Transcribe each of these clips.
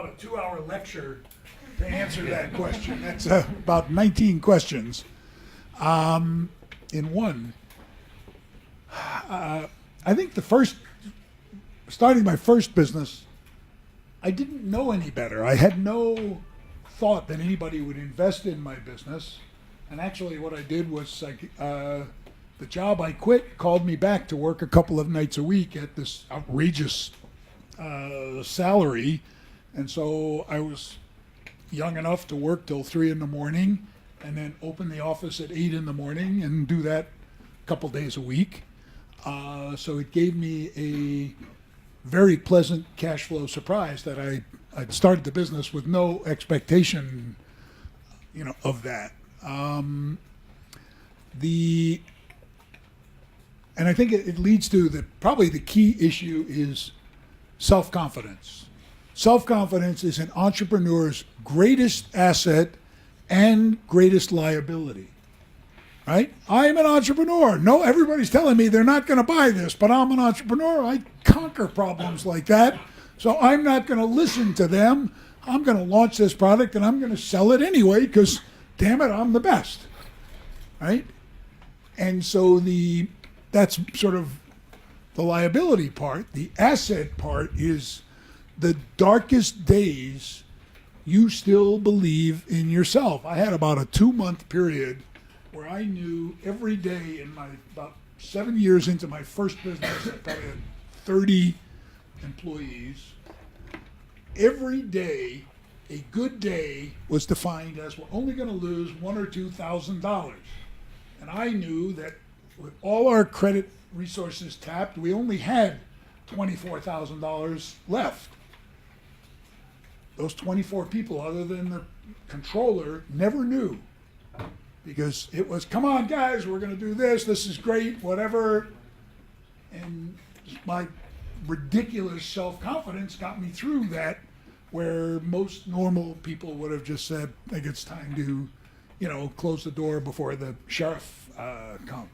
about a 2-hour lecture to answer that question. That's about 19 questions in one. I think starting my first business, I didn't know any better. I had no thought that anybody would invest in my business. And actually what I did was the job I quit called me back to work a couple of nights a week at this outrageous salary. And so I was young enough to work till 3 in the morning and then open the office at 8 in the morning and do that a couple days a week. So it gave me a very pleasant cash flow surprise that I'd started the business with no expectation, of that. And I think it leads to probably the key issue is self-confidence. Self-confidence is an entrepreneur's greatest asset and greatest liability, right? I'm an entrepreneur. No, everybody's telling me they're not going to buy this, but I'm an entrepreneur. I conquer problems like that, so I'm not going to listen to them. I'm going to launch this product and I'm going to sell it anyway because, damn it, I'm the best, right? And so that's sort of the liability part. The asset part is the darkest days you still believe in yourself. I had about a 2-month period where I knew every day in about 7 years into my first business, I probably had 30 employees. Every day, a good day was defined as we're only going to lose $1,000 or $2,000. And I knew that with all our credit resources tapped, we only had $24,000 left. Those 24 people, other than the controller, never knew. Because it was, come on guys, we're going to do this is great, whatever. And my ridiculous self-confidence got me through that, where most normal people would have just said, I think it's time to, close the door before the sheriff comes.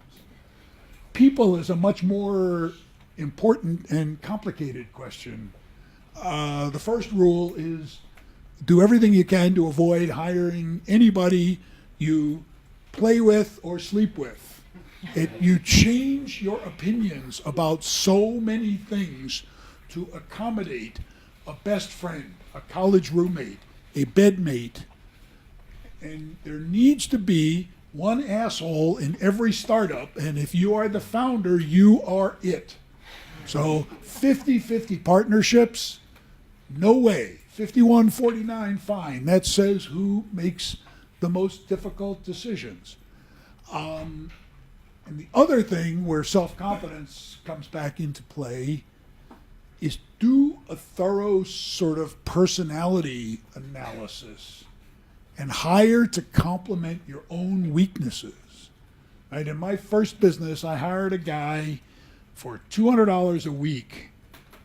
People is a much more important and complicated question. The first rule is do everything you can to avoid hiring anybody you play with or sleep with. You change your opinions about so many things to accommodate a best friend, a college roommate, a bedmate. And there needs to be one asshole in every startup, and if you are the founder, you are it. So 50-50 partnerships, no way. 51-49, fine. That says who makes the most difficult decisions. And the other thing where self-confidence comes back into play is do a thorough sort of personality analysis and hire to complement your own weaknesses. Right? In my first business, I hired a guy for $200 a week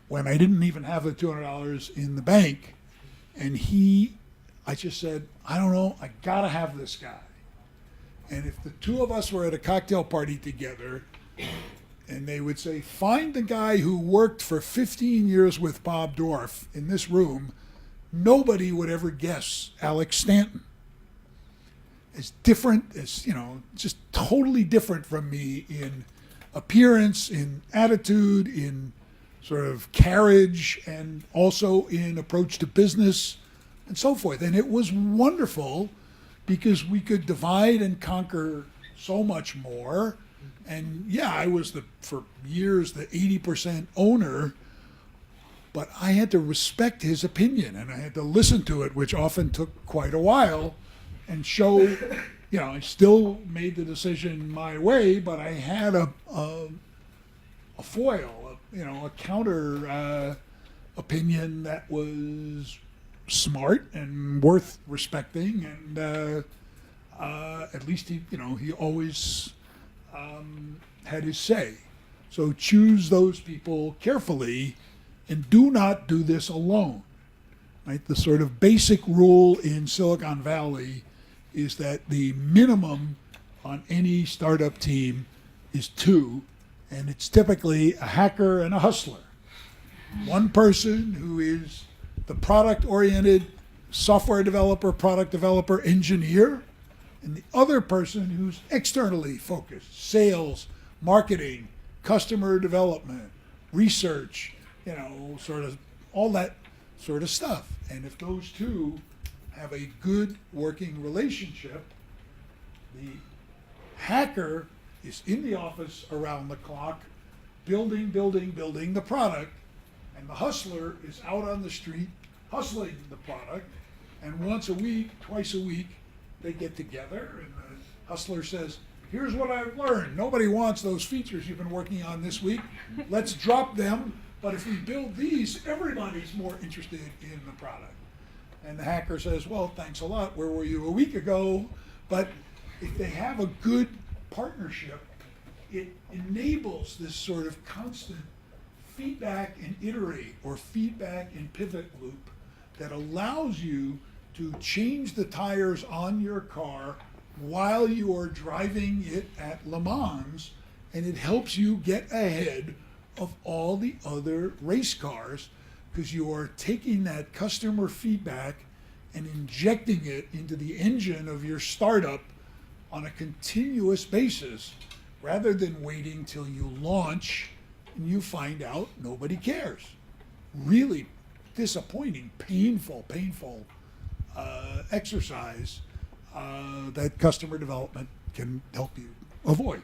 when I didn't even have the $200 in the bank. And I just said, I don't know, I gotta have this guy. And if the two of us were at a cocktail party together and they would say, find the guy who worked for 15 years with Bob Dorf in this room, nobody would ever guess Alex Stanton. As different as, just totally different from me in appearance, in attitude, in sort of carriage, and also in approach to business and so forth. And it was wonderful because we could divide and conquer so much more. And yeah, I was for years the 80% owner, but I had to respect his opinion and I had to listen to it, which often took quite a while, and show, I still made the decision my way, but I had a foil, a counter opinion that was smart and worth respecting, and at least he always had his say. So choose those people carefully, and do not do this alone. Right? The sort of basic rule in Silicon Valley is that the minimum on any startup team is 2, and it's typically a hacker and a hustler. One person who is the product-oriented software developer, product developer, engineer, and the other person who's externally focused, sales, marketing, customer development, research, sort of all that sort of stuff. And if those two have a good working relationship, the hacker is in the office around the clock, building the product, and the hustler is out on the street hustling the product. And once a week, twice a week, they get together, and the hustler says, here's what I've learned. Nobody wants those features you've been working on this week. Let's drop them. But if we build these, everybody's more interested in the product. And the hacker says, well, thanks a lot. Where were you a week ago? But if they have a good partnership, it enables this sort of constant feedback and iterate, or feedback and pivot loop, that allows you to change the tires on your car while you are driving it at Le Mans, and it helps you get ahead of all the other race cars, because you are taking that customer feedback and injecting it into the engine of your startup on a continuous basis, rather than waiting till you launch and you find out nobody cares. Really disappointing, painful exercise that customer development can help you avoid.